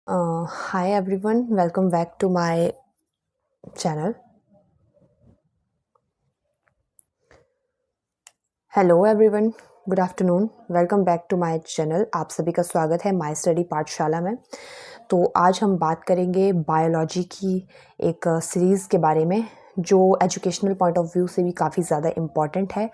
Hi everyone, welcome back to my channel. Hello everyone, good afternoon, welcome back to my channel. आप सभी का स्वागत है my study पाठशाला में। तो आज हम बात करेंगे बायोलॉजी की एक सीरीज़ के बारे में जो एजुकेशनल पॉइंट ऑफ व्यू से भी काफ़ी ज़्यादा इम्पॉर्टेंट है।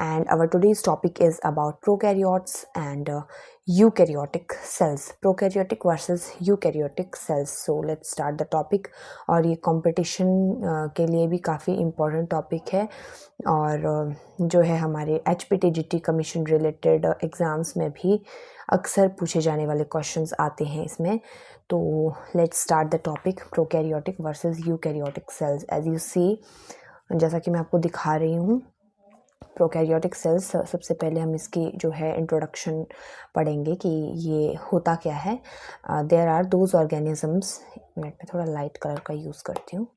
And our today's topic is about prokaryotes and eukaryotic cells, prokaryotic versus eukaryotic cells. So let's start the topic. और ये कंपटीशन के लिए भी काफ़ी इम्पॉर्टेंट टॉपिक है और जो है हमारे HPTGT कमीशन रिलेटेड एग्ज़ाम्स में भी अक्सर पूछे जाने वाले क्वेश्चंस आते हैं इसमें। तो let's start the topic, prokaryotic versus eukaryotic cells. As you see, जैसा कि मैं आपको दिखा रही हूँ, प्रोकैरियोटिक सेल्स, सबसे पहले हम इसकी जो है इंट्रोडक्शन पढ़ेंगे कि ये होता क्या है। There are those organisms, minute में थोड़ा लाइट कलर का यूज़ करती हूँ।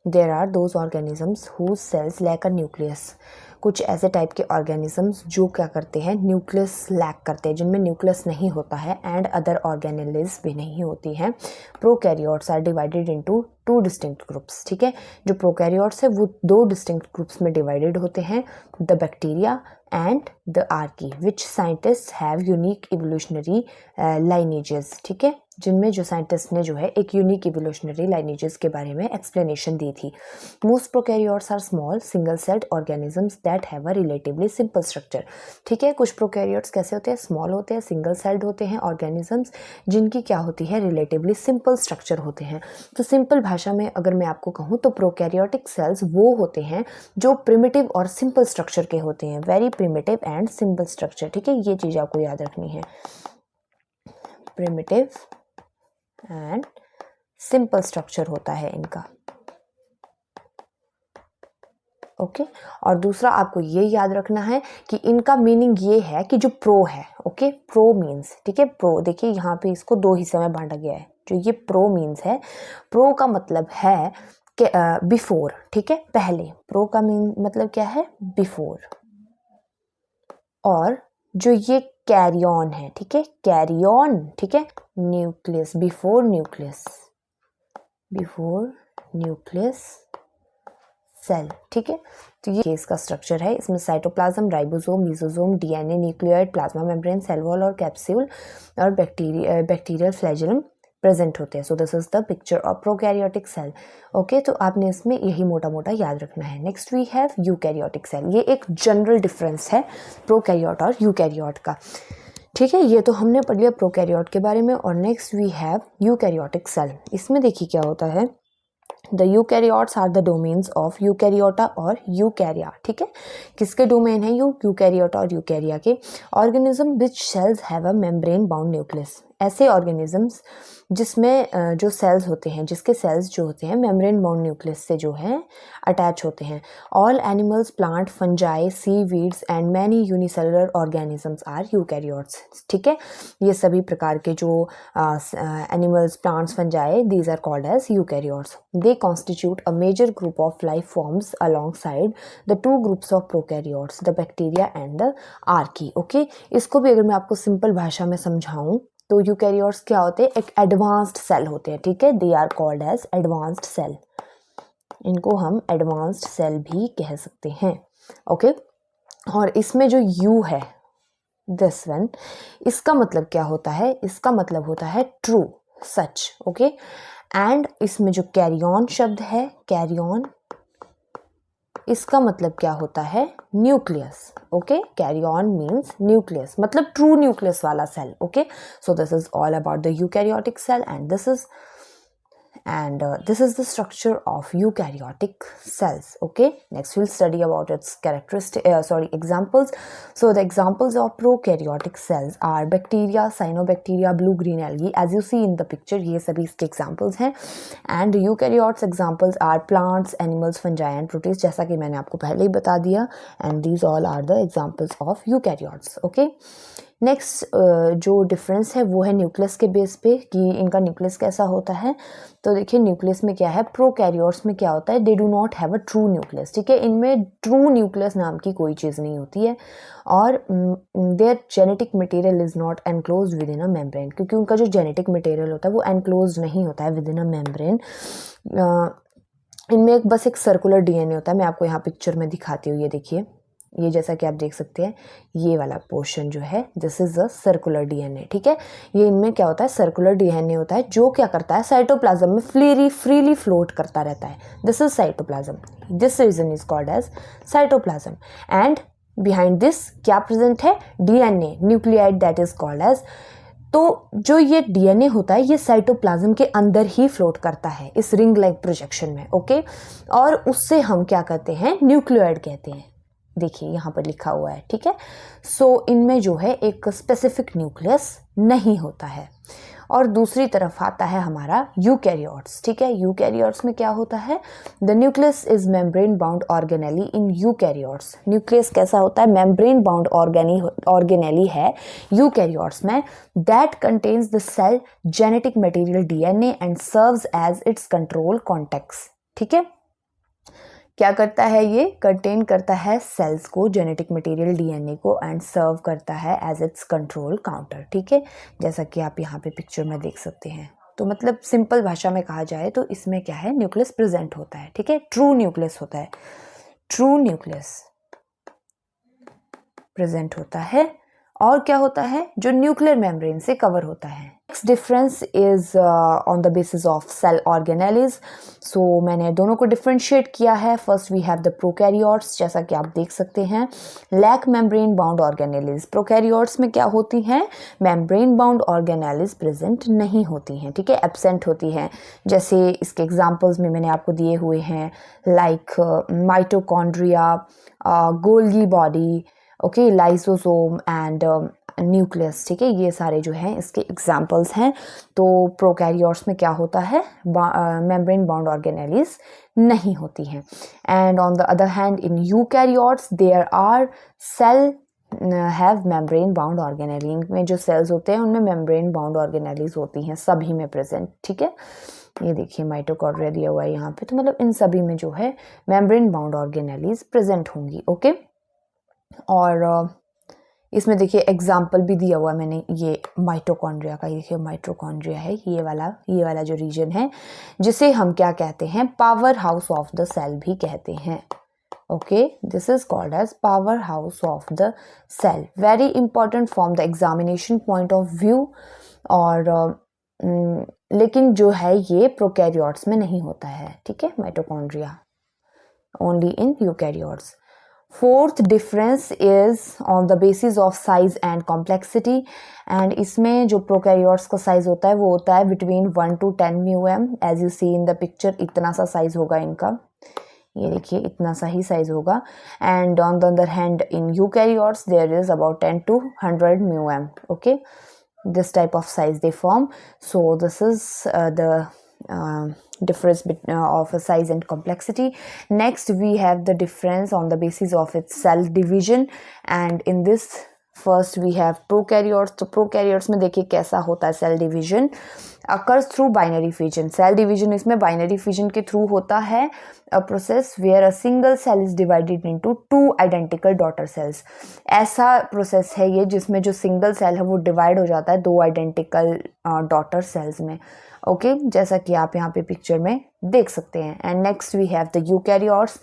There are those organisms whose cells lack a nucleus. कुछ ऐसे टाइप के ऑर्गेनिजम्स जो क्या करते हैं, न्यूक्लियस लैक करते हैं, जिनमें न्यूक्लियस नहीं होता है एंड अदर ऑर्गेनेलिज भी नहीं होती हैं। Prokaryotes are divided into two distinct groups. ठीक है, जो प्रोकैरियोट्स है वो दो डिस्टिंक्ट ग्रुप्स में डिवाइडेड होते हैं, the bacteria and the archaea, which scientists have unique evolutionary lineages. ठीक है, जिनमें जो साइंटिस्ट ने जो है एक यूनिक इवोल्यूशनरी लाइनेजेस के बारे में एक्सप्लेनेशन दी थी। Most prokaryotes are small single celled organisms that have a relatively simple structure. ठीक है, कुछ प्रोकैरियोट्स कैसे होते हैं, स्मॉल होते हैं, सिंगल सेल्ड होते हैं ऑर्गेनिजम्स जिनकी क्या होती है, रिलेटिवली सिंपल स्ट्रक्चर होते हैं। तो सिंपल भाषा में अगर मैं आपको कहूँ तो प्रोकैरियोटिक सेल्स वो होते हैं जो प्रिमिटिव और सिंपल स्ट्रक्चर के होते हैं, very primitive and simple structure. ठीक है, ये चीज़ आपको याद रखनी है, प्रिमिटिव एंड सिंपल स्ट्रक्चर होता है इनका। ओके, और दूसरा आपको ये याद रखना है कि इनका मीनिंग ये है कि जो प्रो है, ओके, प्रो मीन्स, ठीक है, प्रो देखिए यहाँ पे इसको दो हिस्से में बांटा गया है। जो ये प्रो मीन्स है, प्रो का मतलब है कि बिफोर, ठीक है, पहले। प्रो का मीन मतलब क्या है, बिफोर। और जो ये कैरी ऑन है, ठीक है, कैरी ऑन, ठीक है, nucleus, before nucleus, before nucleus cell. ठीक है, तो ये इसका स्ट्रक्चर है। इसमें cytoplasm, ribosome, lysosome, DNA, nucleoid, plasma membrane, cell wall और कैप्सूल और बैक्टीरियल फ्लैजेलम प्रेजेंट होते हैं। So this is the picture of prokaryotic cell. Okay, तो आपने इसमें यही मोटा मोटा याद रखना है। Next we have eukaryotic cell. ये एक जनरल डिफरेंस है प्रोकैरियोट और यूकैरियोट का। ठीक है, ये तो हमने पढ़ लिया प्रोकैरियोट के बारे में। और next we have eukaryotic cell. इसमें देखिए क्या होता है, the eukaryotes are the domains of Eukaryota और यूकैरिया। ठीक है, किसके डोमेन है, यूकैरियोटा और यूकैरिया के। Organism which cells have a membrane bound nucleus. ऐसे ऑर्गेनिजम्स जिसमें जो सेल्स होते हैं, जिसके सेल्स जो होते हैं मेम्ब्रेन बाउंड न्यूक्लियस से जो है अटैच होते हैं। All animals, plant, fungi, seaweeds and many unicellular organisms are eukaryotes. ठीक है, ये सभी प्रकार के जो animals, plants, fungi, these are called as eukaryotes. They constitute a major group of life forms alongside the two groups of prokaryotes, the bacteria and the archaea. Okay, इसको भी अगर मैं आपको सिंपल भाषा में समझाऊं तो यूकैरियोट्स क्या होते हैं, एक एडवांस्ड सेल होते हैं। ठीक है, they are called as advanced cell. इनको हम एडवांस्ड सेल भी कह सकते हैं। ओके, और इसमें जो यू है, दिस वन, इसका मतलब क्या होता है, इसका मतलब होता है ट्रू, सच। ओके, एंड इसमें जो कैरी ऑन शब्द है, कैरी ऑन, इसका मतलब क्या होता है, nucleus. Okay, carry on means nucleus, मतलब ट्रू न्यूक्लियस वाला cell. Okay, so this is all about the eukaryotic cell and this is the structure of eukaryotic cells. Okay, next we'll study about its examples. So the examples of prokaryotic cells are bacteria, cyanobacteria, blue green algae, as you see in the picture, ये सभी इसके examples हैं। and eukaryotes examples are plants, animals, fungi and protists, जैसा कि मैंने आपको पहले ही बता दिया। and these all are the examples of eukaryotes. Okay, next जो डिफरेंस है वो है न्यूक्लियस के बेस पे कि इनका न्यूक्लियस कैसा होता है। तो देखिए न्यूक्लियस में क्या है, प्रोकैरियोट्स में क्या होता है, they do not have a true nucleus, ठीक है, इनमें ट्रू न्यूक्लियस नाम की कोई चीज़ नहीं होती है, और there genetic material is not enclose with in a membrane, क्योंकि उनका जो जेनेटिक मटेरियल होता है वो एनक्लोज नहीं होता है विद इन अ मेम्ब्रेन। इनमें एक बस एक सर्कुलर डीएनए होता है, मैं आपको यहाँ पिक्चर में दिखाती हूँ, ये देखिए, ये जैसा कि आप देख सकते हैं ये वाला पोर्शन जो है this is a circular DNA, ठीक है। ये इनमें क्या होता है, सर्कुलर डीएनए होता है जो क्या करता है, साइटोप्लाज्म में फ्रीली फ्लोट करता रहता है, this is cytoplasm, this region is called as cytoplasm. And behind this क्या प्रेजेंट है, DNA nucleoid that is called as. तो जो ये डीएनए होता है ये साइटोप्लाज्म के अंदर ही फ्लोट करता है इस रिंग लाइक प्रोजेक्शन में, ओके। और उससे हम क्या कहते हैं, न्यूक्लियोइड कहते हैं, देखिए यहाँ पर लिखा हुआ है, ठीक है। सो इनमें जो है एक स्पेसिफिक न्यूक्लियस नहीं होता है। और दूसरी तरफ आता है हमारा यूकैरियोट्स, ठीक है। यूकैरियोट्स में क्या होता है, the nucleus is membrane bound organelle in eukaryotes. Nucleus कैसा होता है, मेम्ब्रेन बाउंड ऑर्गेनेली है यूकैरियोट्स में, that contains the cell genetic material DNA and serves as its control context, ठीक है। क्या करता है, ये कंटेन करता है सेल्स को, जेनेटिक मटेरियल डीएनए को, एंड सर्व करता है एज इट्स कंट्रोल काउंटर, ठीक है, जैसा कि आप यहाँ पे पिक्चर में देख सकते हैं। तो मतलब सिंपल भाषा में कहा जाए तो इसमें क्या है, न्यूक्लियस प्रेजेंट होता है, ठीक है, ट्रू न्यूक्लियस होता है, ट्रू न्यूक्लियस प्रेजेंट होता है। और क्या होता है, जो न्यूक्लियर मेम्ब्रेन से कवर होता है। Next difference is on the basis of cell organelles. So मैंने दोनों को डिफरेंशिएट किया है। First we have the prokaryotes, जैसा कि आप देख सकते हैं, lack membrane bound organelles. Prokaryotes में क्या होती हैं, मेम्ब्रेन बाउंड ऑर्गेनेलिज प्रेजेंट नहीं होती हैं, ठीक है, एब्सेंट होती हैं। जैसे इसके एग्जांपल्स में मैंने आपको दिए हुए हैं, like mitochondria, Golgi body, okay, lysosome and nucleus, ठीक है, ये सारे जो हैं इसके एग्जांपल्स हैं। तो प्रोकैरियोट्स में क्या होता है, मेम्ब्रेन बाउंड ऑर्गेनेलिज नहीं होती हैं। And on the other hand in eukaryotes there are cell have membrane bound organelle, में जो सेल्स होते हैं उनमें मेम्ब्रेन बाउंड ऑर्गेनेलीज होती हैं, सभी में प्रेजेंट, ठीक है। ये देखिए माइटोकॉन्ड्रिया दिया हुआ है यहाँ पे, तो मतलब इन सभी में जो है मेम्ब्रेन बाउंड ऑर्गेनेलीज प्रेजेंट होंगी, ओके। और इसमें देखिए एग्जाम्पल भी दिया हुआ मैंने, ये माइटोकॉन्ड्रिया का, देखिए माइटोकॉन्ड्रिया है ये वाला जो रीजन है, जिसे हम क्या कहते हैं, powerhouse of the cell भी कहते हैं, okay, this is called as powerhouse of the cell, very important from the examination point of view. और लेकिन जो है ये प्रोकैरियोट्स में नहीं होता है, ठीक है, mitochondria, only in eukaryotes. Fourth difference is on the basis of size and complexity. And इसमें जो प्रोकैरियोट्स का साइज होता है वो होता है between 1 to 10 μm, as you see in the picture, इतना सा साइज होगा इनका, ये देखिए इतना सा ही साइज होगा। And on the other hand in eukaryotes there is about 10 to 100 μm, okay, this type of size they form. So this is the difference of size and complexity. Next we have the difference on the basis of its cell division, and in this first we have prokaryotes. तो prokaryotes में देखिए कैसा होता है cell division, occurs through binary fission. Cell division इसमें binary fission के through होता है, a process where a single cell is divided into two identical daughter cells. ऐसा प्रोसेस है ये जिसमें जो सिंगल सेल है वो डिवाइड हो जाता है दो आइडेंटिकल डॉटर सेल्स में, ओके, जैसा कि आप यहाँ पे पिक्चर में देख सकते हैं। And next we have the eukaryotes,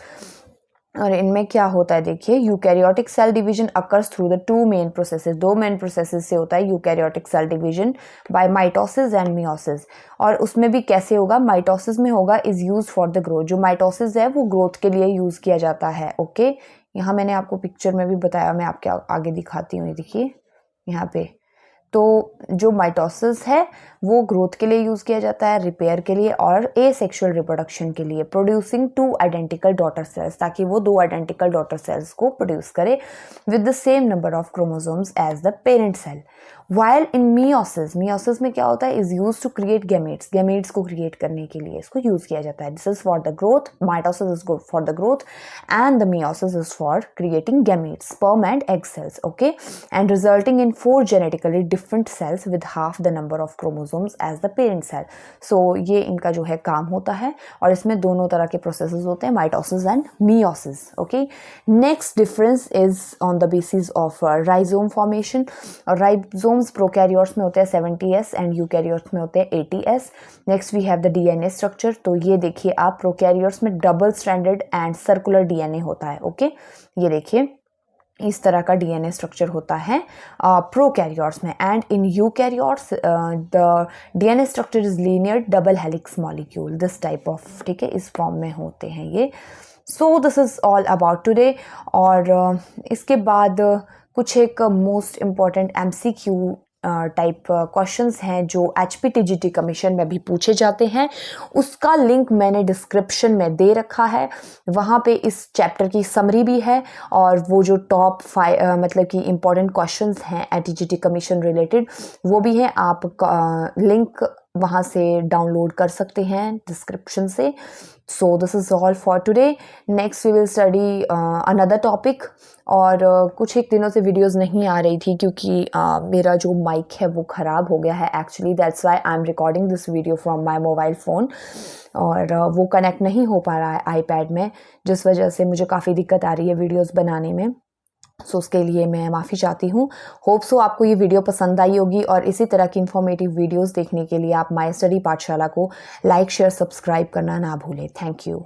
और इनमें क्या होता है देखिए, eukaryotic cell division occurs through the two main processes, दो मेन प्रोसेसेस से होता है eukaryotic cell division, by mitosis and meiosis. और उसमें भी कैसे होगा, माइटोसिस में होगा, is use for the growth, जो माइटोसिस है वो ग्रोथ के लिए यूज किया जाता है, ओके। यहाँ मैंने आपको पिक्चर में भी बताया, मैं आपके आगे दिखाती हूँ, ये देखिए यहाँ पे। तो जो माइटोसिस है वो ग्रोथ के लिए यूज किया जाता है, रिपेयर के लिए और एसेक्सुअल रिप्रोडक्शन के लिए, producing two identical daughter cells, ताकि वो दो आइडेंटिकल डॉटर सेल्स को प्रोड्यूस करे with the same number of chromosomes as the parent cell. While in meiosis, meiosis में क्या होता है, is use to create gametes, gametes को क्रिएट करने के लिए इसको यूज किया जाता है. This is for the growth, mitosis is for the growth and the meiosis is for creating gametes, sperm and egg cells. Okay, and resulting in 4 genetically different cells with half the number of chromosomes as the parent cell. So ये इनका जो है काम होता है और इसमें दोनों तरह के प्रोसेसेस होते हैं, mitosis and meiosis. Okay, next difference is on the basis of rhizome formation. Rhizomes prokaryotes में होते हैं 70s एंड यूकैरियोट्स में होते हैं 80s. Next we have the DNA structure. तो ये देखिए आप, प्रोकैरियोट्स में double stranded and circular DNA होता है. ओके, ये देखिए इस तरह का डीएनए स्ट्रक्चर होता है प्रोकैरियोट्स में. And in eukaryotes the DNA structure is linear double helix molecule, this type of, ठीक है, इस फॉर्म में होते हैं ये. सो this is all about today. और इसके बाद कुछ एक most important MCQ type questions हैं जो HPTGT कमीशन में भी पूछे जाते हैं. उसका लिंक मैंने डिस्क्रिप्शन में दे रखा है. वहाँ पे इस चैप्टर की समरी भी है और वो जो टॉप 5 मतलब कि इम्पॉर्टेंट क्वेश्चंस हैं HPTGT कमीशन रिलेटेड वो भी है. आप लिंक वहाँ से डाउनलोड कर सकते हैं डिस्क्रिप्शन से. So this is all for today. Next we will study another topic. और कुछ एक दिनों से वीडियोस नहीं आ रही थी क्योंकि मेरा जो माइक है वो ख़राब हो गया है actually. That's why I am recording this video from my mobile phone. और वो कनेक्ट नहीं हो पा रहा है आईपैड में, जिस वजह से मुझे काफ़ी दिक्कत आ रही है वीडियोस बनाने में. सो उसके लिए मैं माफ़ी चाहती हूँ. होप सो आपको ये वीडियो पसंद आई होगी और इसी तरह की इन्फॉर्मेटिव वीडियोस देखने के लिए आप माय स्टडी पाठशाला को लाइक शेयर सब्सक्राइब करना ना भूलें. Thank you.